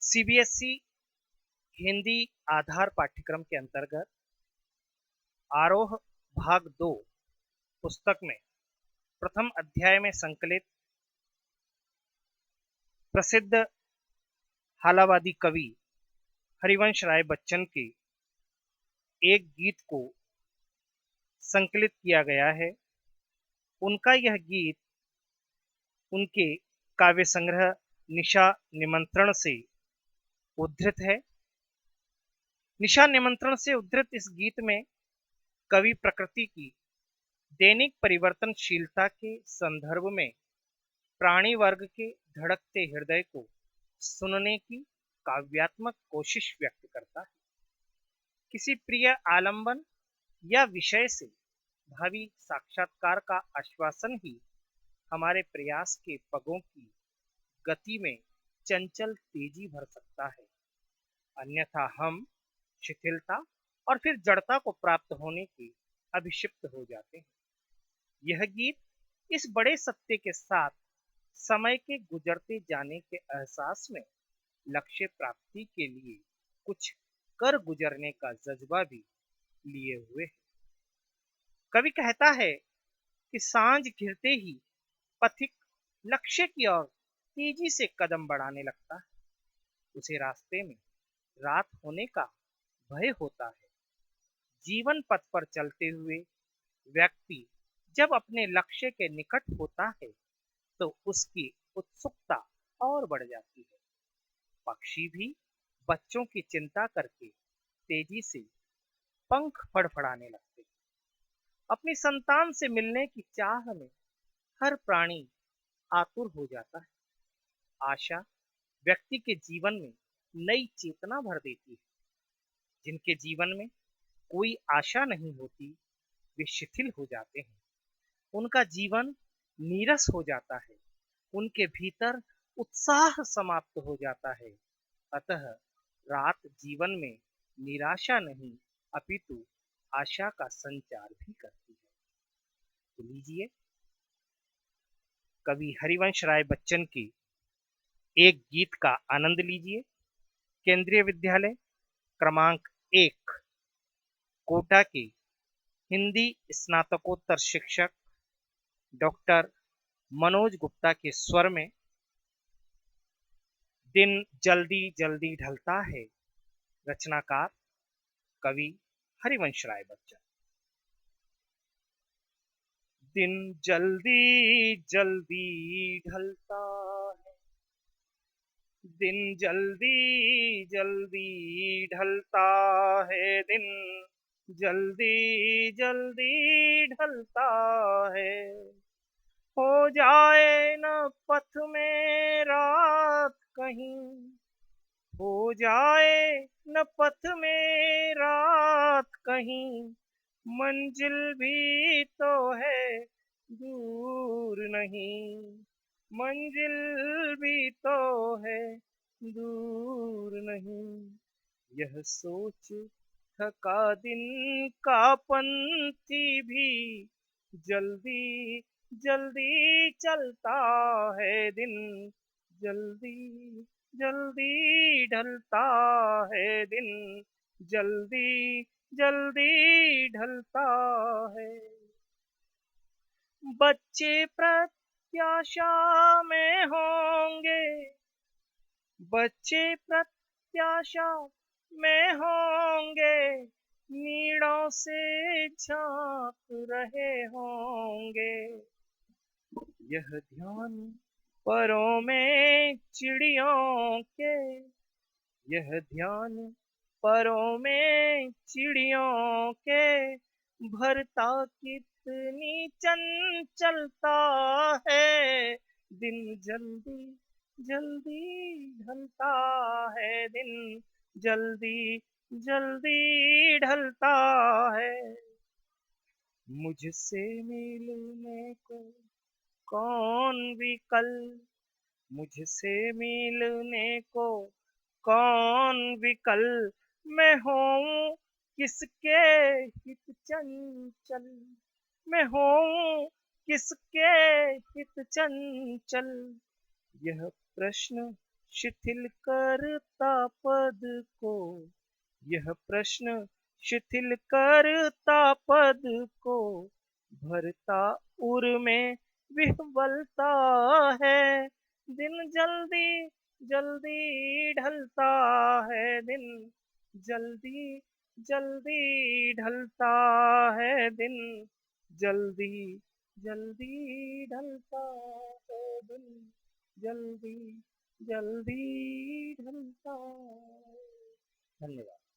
CBSE Hindi आधार पाठ्यक्रम के अंतर्गत आरोह भाग 2 पुस्तक में प्रथम अध्याय में संकलित प्रसिद्ध हालावादी कवि हरिवंश राय बच्चन के एक गीत को संकलित किया गया है। उनका यह गीत उनके काव्य संग्रह निशा निमंत्रण से उद्धृत है। निशा निमंत्रण से उद्धृत इस गीत में कवि प्रकृति की दैनिक परिवर्तनशीलता के संदर्भ में प्राणी वर्ग के धड़कते हृदय को सुनने की काव्यात्मक कोशिश व्यक्त करता है। किसी प्रिय आलंबन या विषय से भावी साक्षात्कार का आश्वासन ही हमारे प्रयास के पगों की गति में चंचल तेजी भर सकता है, अन्यथा हम शिथिलता और फिर जड़ता को प्राप्त होने के अभिषिप्त हो जाते हैं। यह गीत इस बड़े सत्य के साथ समय के गुजरते जाने के एहसास में लक्ष्य प्राप्ति के लिए कुछ कर गुजरने का जज्बा भी लिए हुए है। कवि कहता है कि सांझ घिरते ही पथिक लक्ष्य की ओर तेजी से कदम बढ़ाने लगता है। उसे रास्ते में रात होने का भय होता है। जीवन पथ पर चलते हुए व्यक्ति जब अपने लक्ष्य के निकट होता है तो उसकी उत्सुकता और बढ़ जाती है। पक्षी भी बच्चों की चिंता करके तेजी से पंख फड़फड़ाने लगते हैं। अपनी संतान से मिलने की चाह में हर प्राणी आतुर हो जाता है। आशा व्यक्ति के जीवन में नई चेतना भर देती है। जिनके जीवन में कोई आशा नहीं होती वे शिथिल हो जाते हैं। उनका जीवन नीरस हो जाता है। उनके भीतर उत्साह समाप्त हो जाता है। अतः रात जीवन में निराशा नहीं अपितु आशा का संचार भी करती है। तो लीजिए कवि हरिवंश राय बच्चन की एक गीत का आनंद लीजिए। केंद्रीय विद्यालय क्रमांक 1 कोटा के हिंदी स्नातकोत्तर शिक्षक डॉक्टर मनोज गुप्ता के स्वर में दिन जल्दी जल्दी ढलता है। रचनाकार कवि हरिवंश राय बच्चन। दिन जल्दी जल्दी ढलता है, दिन जल्दी जल्दी ढलता है, दिन जल्दी जल्दी ढलता है। हो जाए न पथ में रात कहीं, हो जाए न पथ में रात कहीं, मंजिल भी तो है दूर नहीं, मंजिल भी तो है दूर नहीं। यह सोच थका दिन का पंथी भी जल्दी जल्दी चलता है, दिन जल्दी जल्दी ढलता है, दिन जल्दी जल्दी ढलता है। बच्चे प्रत्याशा में होंगे, बच्चे प्रत्याशा में होंगे, नीड़ों से झांक रहे होंगे। यह ध्यान परों में चिड़ियों के, यह ध्यान परों में चिड़ियों के, भरता कितनी चंचलता है। दिन जल्दी जल्दी ढलता है, दिन जल्दी जल्दी ढलता है। मुझसे मिलने को कौन विकल, मुझसे मिलने को कौन विकल, मैं हूँ किसके हित चंचल, मैं हूँ किसके हित चंचल। यह प्रश्न शिथिल करता पद को, यह प्रश्न शिथिल करता पद को, भरता उर में विह्वलता है। दिन जल्दी जल्दी ढलता है, दिन जल्दी जल्दी ढलता है, दिन जल्दी जल्दी ढलता है, दिन जल्दी जल्दी ढलता है। धन्यवाद।